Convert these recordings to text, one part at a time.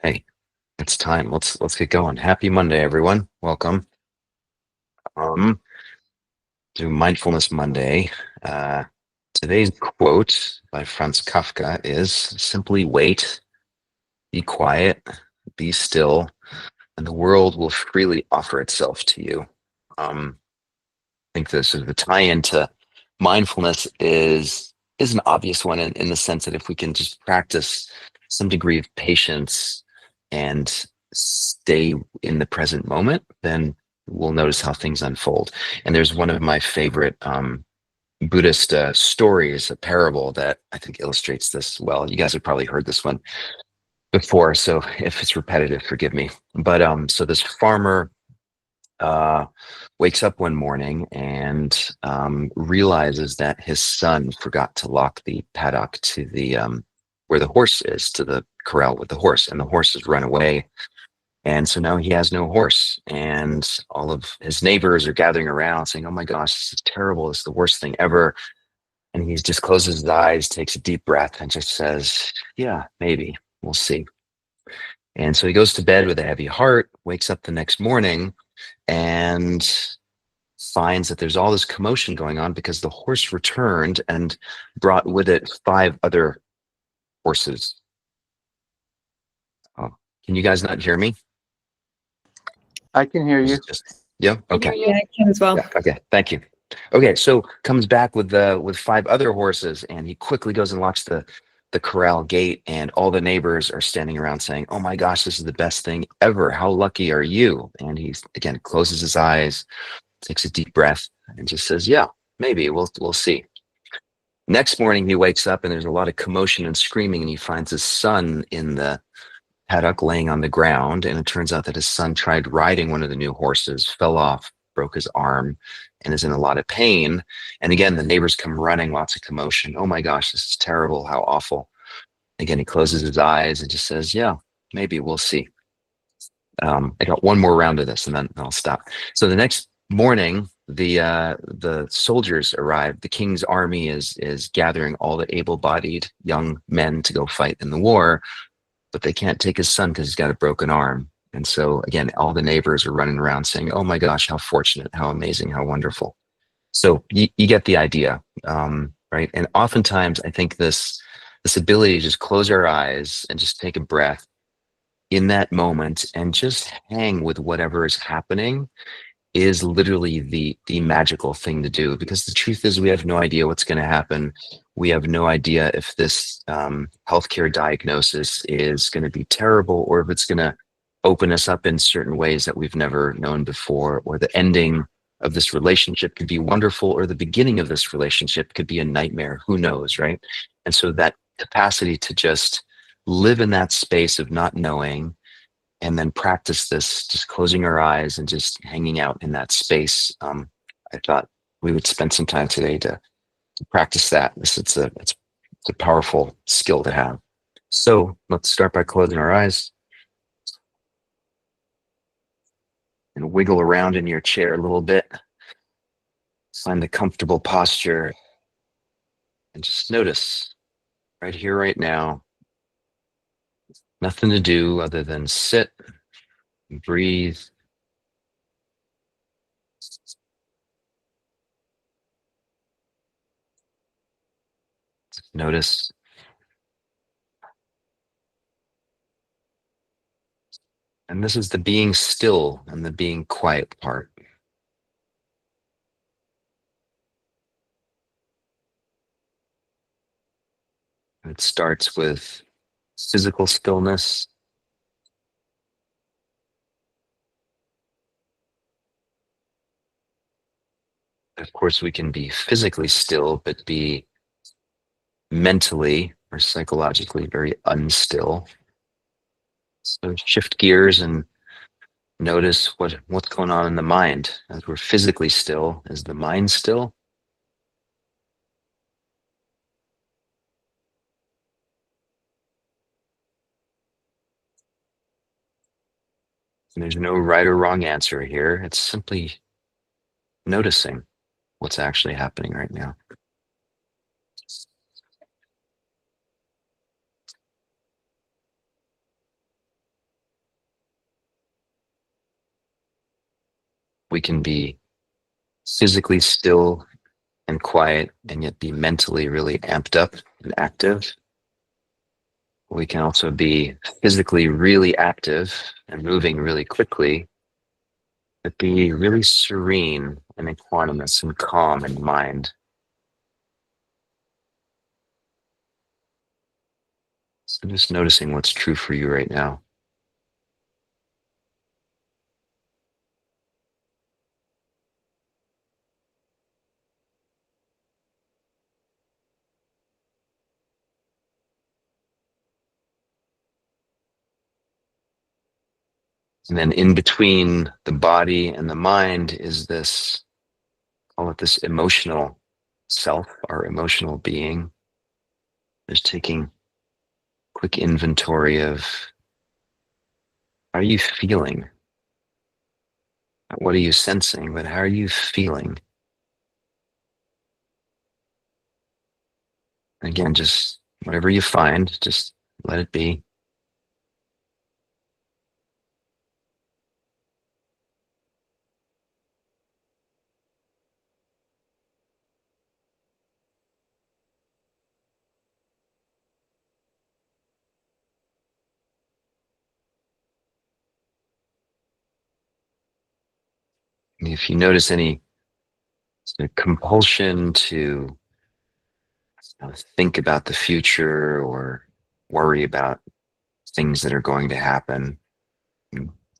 Hey, it's time. Let's get going. Happy Monday, everyone. Welcome. Um, to Mindfulness Monday. Uh, Today's quote by Franz Kafka is simply wait, be quiet, be still, and the world will freely offer itself to you. I think this is the tie-in to mindfulness is an obvious one in the sense that if we can just practice some degree of patience and stay in the present moment, then we'll notice how things unfold. And there's one of my favorite Buddhist stories, a parable that I think illustrates this well. You guys have probably heard this one before, so if it's repetitive, forgive me. But so this farmer uh, wakes up one morning and realizes that his son forgot to lock the paddock to the where the horse is, to the corral with the horse, and the horse has run away. And so now he has no horse, and all of his neighbors are gathering around saying, "Oh my gosh, this is terrible! This is the worst thing ever." And he just closes his eyes, takes a deep breath, and just says, "Yeah, maybe we'll see." And so he goes to bed with a heavy heart, wakes up the next morning, and finds that there's all this commotion going on because the horse returned and brought with it five other horses. Oh, can you guys not hear me? I can hear you. Yeah. Okay. Yeah, I can as well. Yeah, okay. Thank you. Okay. So comes back with five other horses, and he quickly goes and locks the corral gate, and all the neighbors are standing around saying, "Oh my gosh, this is the best thing ever. How lucky are you?" And he's again closes his eyes, takes a deep breath, and just says, "Yeah, maybe we'll see." Next morning, he wakes up and there's a lot of commotion and screaming, and he finds his son in the paddock laying on the ground. And it turns out that his son tried riding one of the new horses, fell off, broke his arm, and is in a lot of pain. And again, the neighbors come running, lots of commotion. "Oh my gosh, this is terrible. How awful." Again, he closes his eyes and just says, "Yeah, maybe we'll see." I got one more round of this and then I'll stop. So the next morning, the soldiers arrive. The king's army is gathering all the able-bodied young men to go fight in the war, but they can't take his son because he's got a broken arm. And so again, all the neighbors are running around saying, "Oh my gosh, how fortunate, how amazing, how wonderful." So you get the idea, right? And oftentimes, I think this ability to just close our eyes and just take a breath in that moment and just hang with whatever is happening is literally the magical thing to do, because the truth is we have no idea what's going to happen. We have no idea if this healthcare diagnosis is going to be terrible or if it's going to open us up in certain ways that we've never known before, or the ending of this relationship could be wonderful, or the beginning of this relationship could be a nightmare. Who knows, right? And so that capacity to just live in that space of not knowing, and then practice this, just closing our eyes and just hanging out in that space. I thought we would spend some time today to practice that. It's a powerful skill to have. So let's start by closing our eyes and wiggle around in your chair a little bit. Find a comfortable posture and just notice right here, right now. Nothing to do other than sit and breathe. Notice. And this is the being still and the being quiet part. It starts with physical stillness. Of course, we can be physically still, but be mentally or psychologically very unstill. So shift gears and notice what's going on in the mind. As we're physically still, is the mind still? And there's no right or wrong answer here. It's simply noticing what's actually happening right now. we can be physically still and quiet and yet be mentally really amped up and active. We can also be physically really active and moving really quickly, but be really serene and equanimous and calm in mind. So just noticing what's true for you right now. And then in between the body and the mind is this, call it this emotional self, our emotional being. Just taking quick inventory of how are you feeling? What are you sensing? But how are you feeling? Again, just whatever you find, just let it be. If you notice any sort of compulsion to think about the future or worry about things that are going to happen,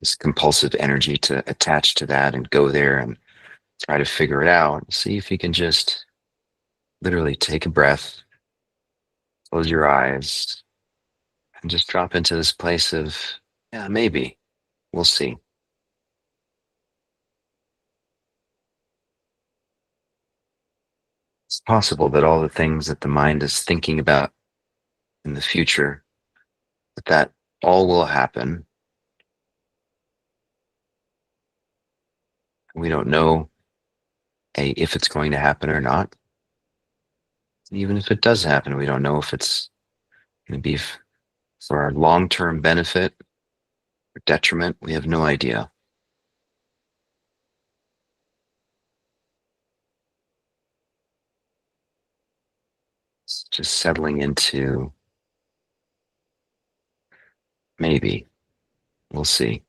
this compulsive energy to attach to that and go there and try to figure it out, see if you can just literally take a breath, close your eyes, and just drop into this place of, yeah, maybe, we'll see. It's possible that all the things that the mind is thinking about in the future, that all will happen. We don't know if it's going to happen or not. Even if it does happen, we don't know if it's going to be for our long-term benefit or detriment. We have no idea. It's just settling into maybe, we'll see.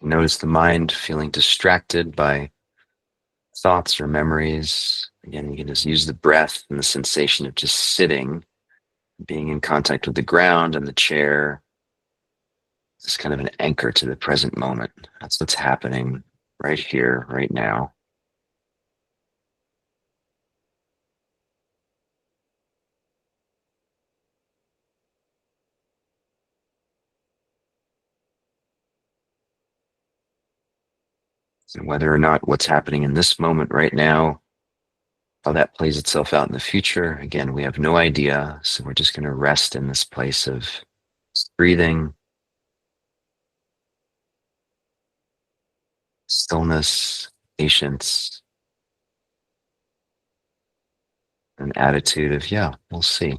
Notice the mind feeling distracted by thoughts or memories. Again, you can just use the breath and the sensation of just sitting, being in contact with the ground and the chair. It's kind of an anchor to the present moment. That's what's happening right here, right now. And whether or not what's happening in this moment right now, how that plays itself out in the future, again, we have no idea. So we're just going to rest in this place of breathing, stillness, patience, an attitude of, yeah, we'll see.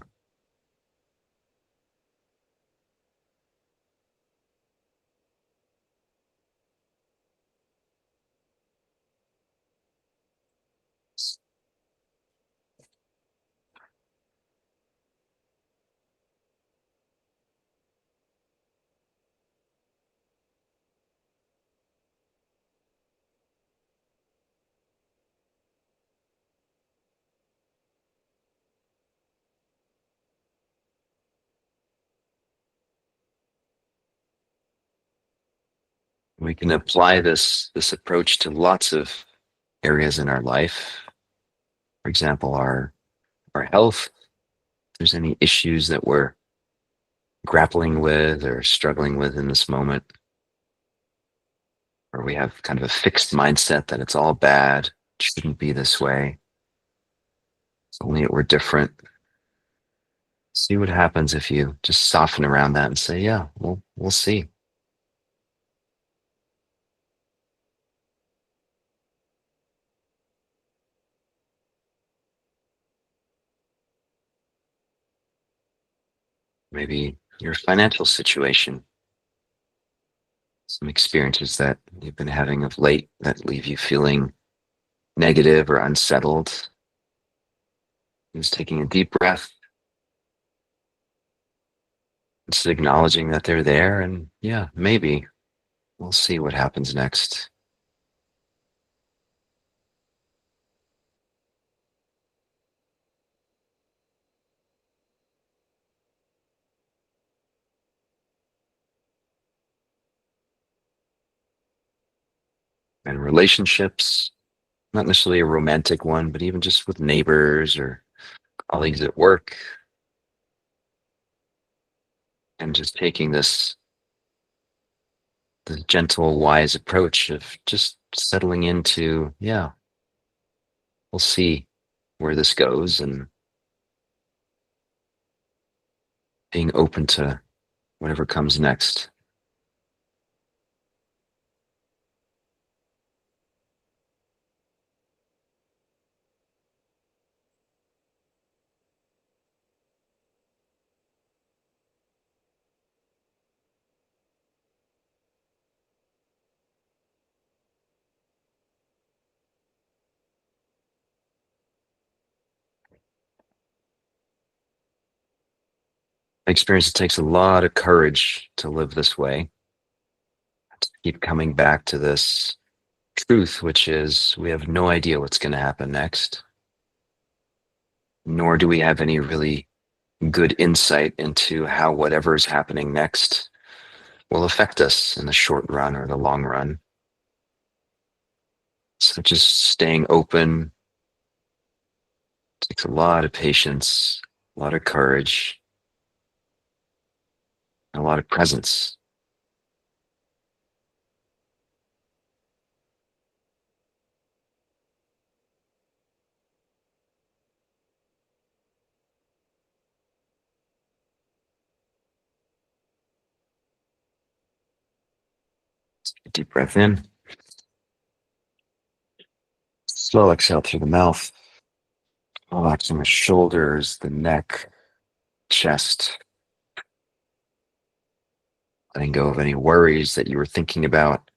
We can apply this approach to lots of areas in our life. For example, our health. If there's any issues that we're grappling with or struggling with in this moment, or we have kind of a fixed mindset that it's all bad, it shouldn't be this way. If only it were different. See what happens if you just soften around that and say, yeah, we'll see. Maybe your financial situation, some experiences that you've been having of late that leave you feeling negative or unsettled. Just taking a deep breath, just acknowledging that they're there, and yeah, maybe we'll see what happens next. And relationships, not necessarily a romantic one, but even just with neighbors or colleagues at work, and just taking this gentle, wise approach of just settling into, yeah, we'll see where this goes, and being open to whatever comes next. I experience it takes a lot of courage to live this way, to keep coming back to this truth, which is we have no idea what's going to happen next, nor do we have any really good insight into how whatever is happening next will affect us in the short run or the long run. So just staying open takes a lot of patience, a lot of courage, and a lot of presence. Deep breath in, slow exhale through the mouth, relaxing the shoulders, the neck, chest, letting go of any worries that you were thinking about,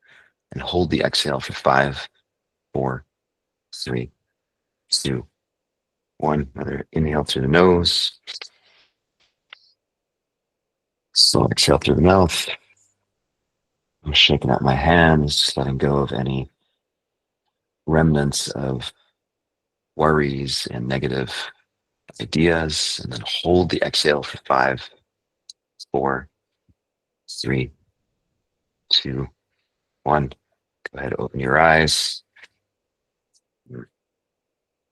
and hold the exhale for 5, 4, 3, 2, 1. Another inhale through the nose, slow exhale through the mouth. I'm shaking out my hands, just letting go of any remnants of worries and negative ideas, and then hold the exhale for 5, 4, 3, 2, 1. Go ahead, open your eyes.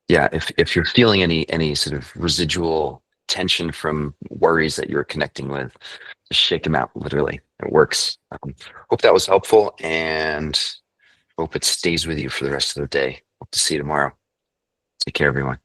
Yeah, if you're feeling any sort of residual tension from worries that you're connecting with, just shake them out. Literally, it works. Hope that was helpful, and hope it stays with you for the rest of the day. Hope to see you tomorrow. Take care, everyone.